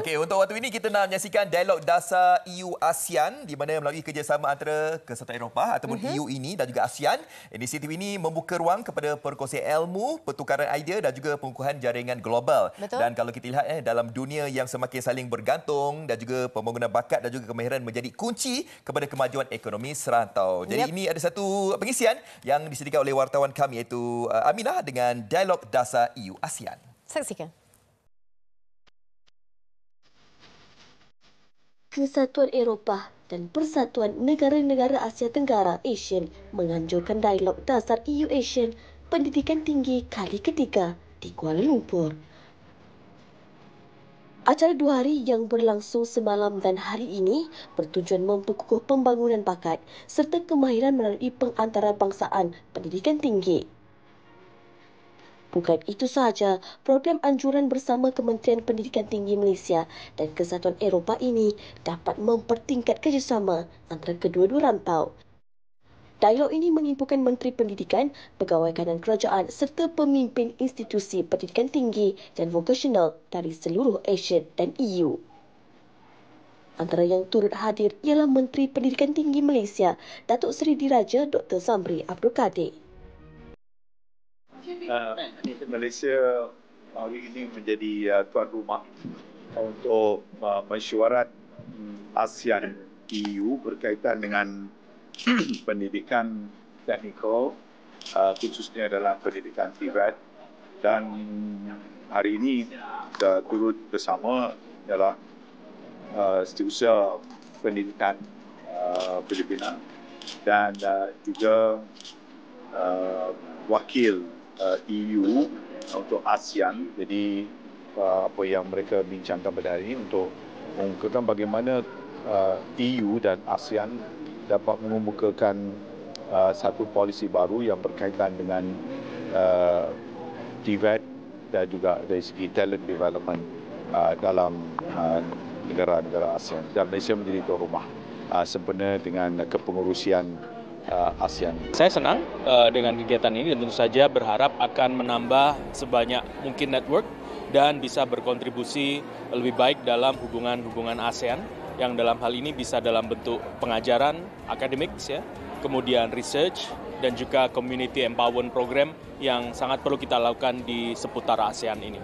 Okey, untuk waktu ini kita nak menyaksikan dialog dasar EU ASEAN di mana melalui kerjasama antara Kesatuan Eropah ataupun EU ini dan juga ASEAN. Inisiatif ini membuka ruang kepada perkongsian ilmu, pertukaran idea dan juga pengukuhan jaringan global. Betul. Dan kalau kita lihat dalam dunia yang semakin saling bergantung dan juga pembangunan bakat dan juga kemahiran menjadi kunci kepada kemajuan ekonomi serantau. Jadi ini ada satu pengisian yang disediakan oleh wartawan kami iaitu Aminah dengan dialog dasar EU ASEAN. Saksikan. Kesatuan Eropah dan Persatuan Negara-Negara Asia Tenggara ASEAN menganjurkan dialog dasar EU ASEAN pendidikan tinggi kali ketiga di Kuala Lumpur. Acara 2 hari yang berlangsung semalam dan hari ini bertujuan memperkukuh pembangunan bakat serta kemahiran melalui pengantarabangsaaan pendidikan tinggi. Bukan itu sahaja, program anjuran bersama Kementerian Pendidikan Tinggi Malaysia dan Kesatuan Eropah ini dapat mempertingkat kerjasama antara kedua-dua rantau. Dialog ini menghimpunkan Menteri Pendidikan, Pegawai Kanan Kerajaan serta pemimpin institusi pendidikan tinggi dan vokasional dari seluruh ASEAN dan EU. Antara yang turut hadir ialah Menteri Pendidikan Tinggi Malaysia, Datuk Seri Diraja Dr. Zamri Abdul Kadir. Malaysia hari ini menjadi tuan rumah untuk mesyuarat ASEAN EU berkaitan dengan pendidikan teknikal, khususnya dalam pendidikan TVET. Dan hari ini kita turut bersama ialah Setiausaha Pendidikan Filipina dan juga wakil EU untuk ASEAN. Jadi apa yang mereka bincangkan pada hari ini untuk mengungkapkan bagaimana EU dan ASEAN dapat mengemukakan satu polisi baru yang berkaitan dengan TVET dan juga dari segi talent development dalam negara-negara ASEAN. Dan Malaysia menjadi tuan rumah sempena dengan kepengurusian ASEAN. Saya senang dengan kegiatan ini dan tentu saja berharap akan menambah sebanyak mungkin network dan bisa berkontribusi lebih baik dalam hubungan-hubungan ASEAN yang dalam hal ini bisa dalam bentuk pengajaran, akademik, kemudian research dan juga community empowerment program yang sangat perlu kita lakukan di seputar ASEAN ini.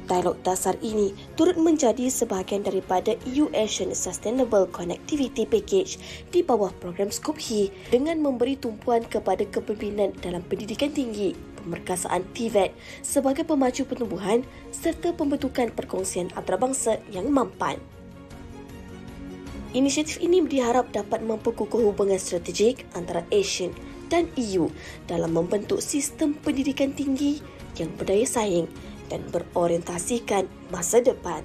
Dialog dasar ini turut menjadi sebahagian daripada EU ASEAN Sustainable Connectivity Package di bawah program SCOPHI dengan memberi tumpuan kepada kepimpinan dalam pendidikan tinggi, pemerkasaan TVET sebagai pemacu pertumbuhan serta pembentukan perkongsian antarabangsa yang mampan. Inisiatif ini diharap dapat memperkukuh hubungan strategik antara ASEAN dan EU dalam membentuk sistem pendidikan tinggi yang berdaya saing dan berorientasikan masa depan.